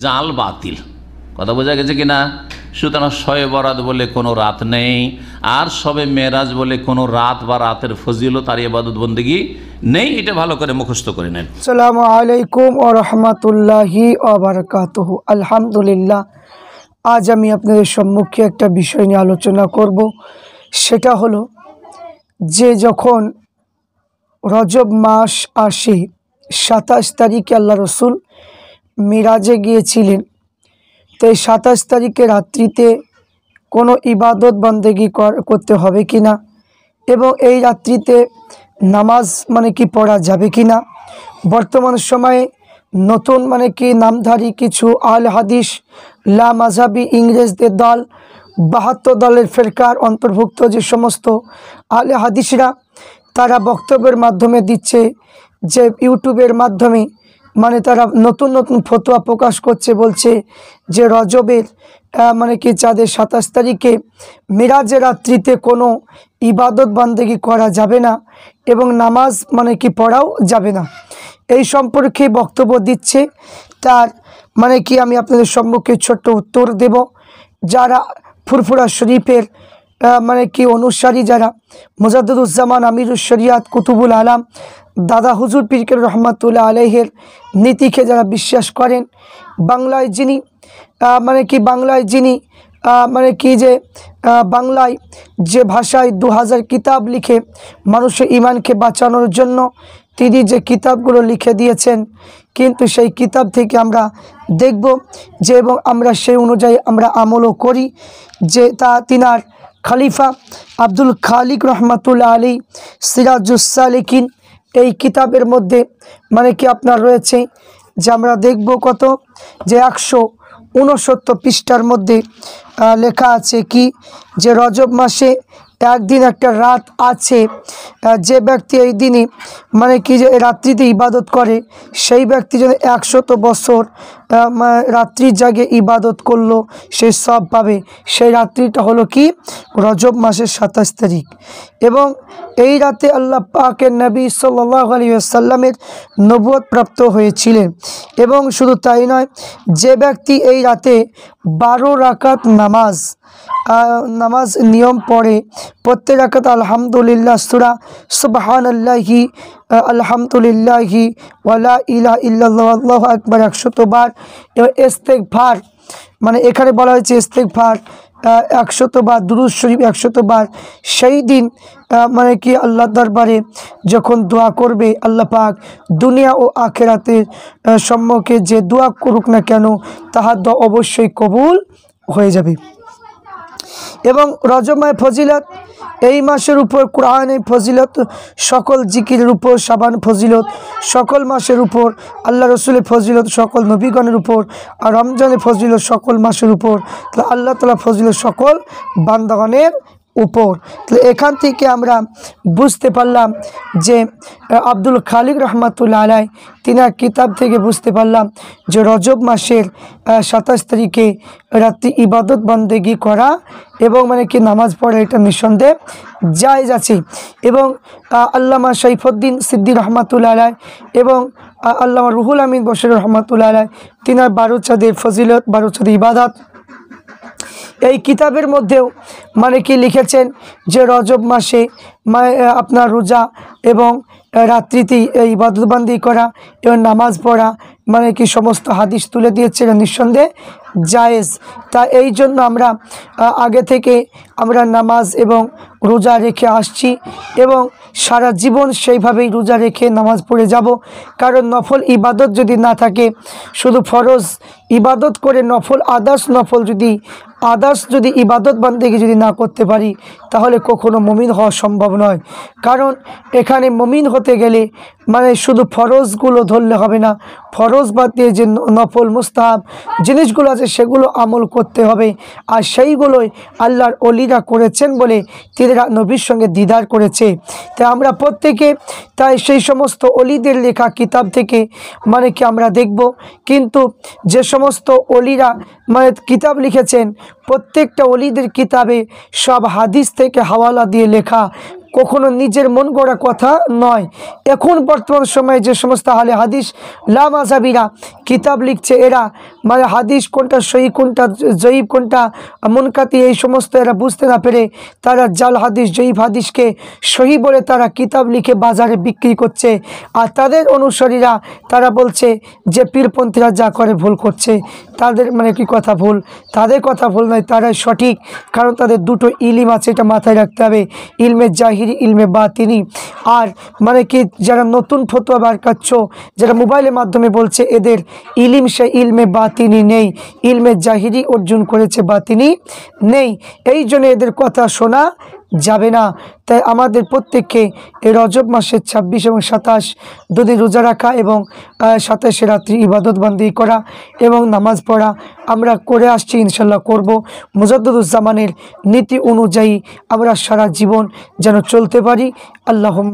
জাল বাতিল, কথা বোঝা গেছে কিনা? সুতরাং শবে বরাত বলে কোনো রাত নেই, আর শবে মেরাজ বলে কোনো রাত বা রাতের ফজিলত আর ইবাদত বন্দেগী নেই। এটা ভালো করে মুখস্থ করে নেন। আসসালামু আলাইকুম ওয়া রাহমাতুল্লাহি ওয়া বারাকাতুহু। আলহামদুলিল্লাহ, আজ আমি আপনাদের সম্মুখে একটা বিষয় নিয়ে আলোচনা করব। সেটা হলো যে যখন রজব মাস আসে, 27 তারিখে আল্লাহ রসুল মিরাজে গিয়েছিলেন। তো এই 27 তারিখে রাত্রিতে কোনো ইবাদত বন্দেগী করতে হবে কি না, এবং এই রাত্রিতে নামাজ কি পড়া যাবে কি না। বর্তমান সময়ে নতুন কি নামধারী কিছু আল হাদিস লা মাযহাবি ইংরেজদের দল, 72 দলের ফেরকার অন্তর্ভুক্ত যে সমস্ত আল হাদিসরা, তারা বক্তব্যের মাধ্যমে দিচ্ছে যে ইউটিউবের মাধ্যমে তারা নতুন নতুন ফতোয়া প্রকাশ করছে। বলছে যে রজবের চাঁদের 27 তারিখে মিরাজের রাত্রিতে কোনো ইবাদত বান্দেগী করা যাবে না এবং নামাজ পড়াও যাবে না। এই সম্পর্কে বক্তব্য দিচ্ছে। তার আমি আপনাদের সম্মুখে ছোট্ট উত্তর দেব। যারা ফুরফুরা শরীফের অনুসারী, যারা মুজাদ্দিদুজ্জামান আমিরুশ শরিয়াত কুতুবুল আলাম দাদা হুজুর পীর কেবলা রহমাতুল্লাহ আলাইহির নীতিকে যারা বিশ্বাস করেন, বাংলায় যিনি বাংলায় যে ভাষায় 2000 কিতাব লিখে মানুষের ইমানকে বাঁচানোর জন্য তিনি যে কিতাবগুলো লিখে দিয়েছেন, কিন্তু সেই কিতাব থেকে আমরা দেখব যে, এবং আমরা সেই অনুযায়ী আমরা আমলও করি, যে তিনার খলিফা আব্দুল খালিক রহমাতুল্লাহ আলী সিরাজুস সালিকিন এই কিতাবের মধ্যে আপনার রয়েছে, যে আমরা দেখব কত, যে 169 পৃষ্ঠার মধ্যে লেখা আছে কি, যে রজব মাসে একদিন একটা রাত আছে, যে ব্যক্তি এই দিনে যে রাত্রিতে ইবাদত করে, সেই ব্যক্তি যেন 100 বছর রাত্রি জাগে ইবাদত করলো, সে সব পাবে। সেই রাত্রিটা হলো কি, রজব মাসের 27 তারিখ। এবং এই রাতে আল্লাহ পাকের নবী সাল্লাল্লাহু আলাইহি ওয়াসাল্লামের নবুয়ত প্রাপ্ত হয়েছিলেন। এবং শুধু তাই নয়, যে ব্যক্তি এই রাতে 12 রাকাত নামাজ নিয়ম পড়ে, প্রত্যেক রাকাত আলহামদুলিল্লাহ সূরা সুবহানাল্লাহি আলহামদুলিল্লাহি ওয়ালা ইলাহা ইল্লাল্লাহু আল্লাহু আকবার 100 বার, এবং ইস্তেগফার এখানে বলা হয়েছে ইস্তেগফার 100 বার, দুরূদ শরীফ 100 বার, সেই দিন আল্লাহর দরবারে যখন দোয়া করবে, আল্লাহ পাক দুনিয়া ও আখিরাতের সম্মুখে যে দোয়া করুক না কেন, তাহার দোয়া অবশ্যই কবুল হয়ে যাবে। এবং রজবময় ফজিলত, এই মাসের উপর কোরআনের ফজিলত, সকল জিকিরের উপর সাবান ফজিলত, সকল মাসের উপর আল্লাহ রসুলের ফজিলত, সকল নবীগণের উপর, আর রমজানের ফজিলত সকল মাসের উপর, আল্লাহ তাআলা ফজিলত সকল বান্দাগণের উপর। তাহলে এখান থেকে আমরা বুঝতে পারলাম যে আব্দুল খালিক রহমাতুল্লাহ আলাই তিনার কিতাব থেকে বুঝতে পারলাম যে রজব মাসের 27 তারিখে রাত্রি ইবাদত বন্দেগী করা এবং নামাজ পড়া, এটা নিঃসন্দেহে জায়েজ আছে। এবং আল্লামা সাইফুদ্দিন সিদ্দিক রহমাতুল্লাহ আলাই এবং আল্লামা রুহুল আমিন বশির রহমাতুল্লাহ আলাই তিনার 12 চাঁদের ফজিলত, 12 চাঁদের ইবাদত, এই কিতাবের মধ্যেও লিখেছেন যে রজব মাসে আপনার রোজা এবং রাত্রিতে ইবাদতবন্দি করা এবং নামাজ পড়া সমস্ত হাদিস তুলে দিয়েছে, নিঃসন্দেহে জায়েজ। তা এই জন্য আমরা আগে থেকে আমরা নামাজ এবং রোজা রেখে আসছি এবং সারা জীবন সেইভাবেই রোজা রেখে নামাজ পড়ে যাব। কারণ নফল ইবাদত যদি না থাকে, শুধু ফরজ ইবাদত করে নফল আদার্স যদি ইবাদত বান্দেগী যদি না করতে পারি, তাহলে কখনো মুমিন হওয়া সম্ভব নয়। কারণ এখানে মুমিন হতে গেলে শুধু ফরজগুলো ধরলে হবে না, ফরজ বাদ দিয়ে যে নফল মুস্তাহাব জিনিসগুলো আছে সেগুলো আমল করতে হবে। আর সেইগুলোই আল্লাহর ওলিরা করেছেন বলে তিনারা নবীর সঙ্গে দিদার করেছে। তাই আমরা প্রত্যেকে সেই সমস্ত ওলিদের লেখা কিতাব থেকে আমরা দেখব। কিন্তু যে সমস্ত ওলিরা কিতাব লিখেছেন, প্রত্যেকটা ওলিদের কিতাবে সব হাদিস থেকে হাওয়ালা দিয়ে লেখা, কখনো নিজের মন গড়া কথা নয়। এখন বর্তমান সময়ে যে সমস্ত আহলে হাদিস লামাযাবিরা কিতাব লিখছে, এরা মানে হাদিস কোনটা সহি কোনটা জয়ীফ কোনটা মুনকাতি এই সমস্ত এরা বুঝতে না পেরে তারা জাল হাদিস জয়ীফ হাদিসকে সহি বলে তারা কিতাব লিখে বাজারে বিক্রি করছে। আর তাদের অনুসারীরা তারা বলছে যে পীরপন্থীরা যা করে ভুল করছে। তাদের মানে কি কথা ভুল? তাদের কথা ভুল নয়, তারাই সঠিক, কারণ তাদের দুটো ইলম আছে, এটা মাথায় রাখতে হবে, ইলমে জাহিরি ইলমে বাতিনি। আর মানে কি যারা নতুন ফতোয়া বার করছ, যারা মোবাইলের মাধ্যমে বলছে এদের ইলম সে ইলমে বাতিনি নেই, ইলমে জাহিরি অর্জন করেছে বাতিনি নেই, এই জন্য এদের কথা শোনা যাবে না। তাই আমাদের প্রত্যেককে এই রজব মাসের 26 এবং 27 দুদিন রোজা রাখা এবং 27 রাত্রি ইবাদত বান্দি করা এবং নামাজ পড়া আমরা করে আসছি, ইনশাল্লাহ করব। মুজাদ্দিদুজ্জামানের নীতি অনুযায়ী আমরা সারা জীবন যেন চলতে পারি। আল্লাহুম্মা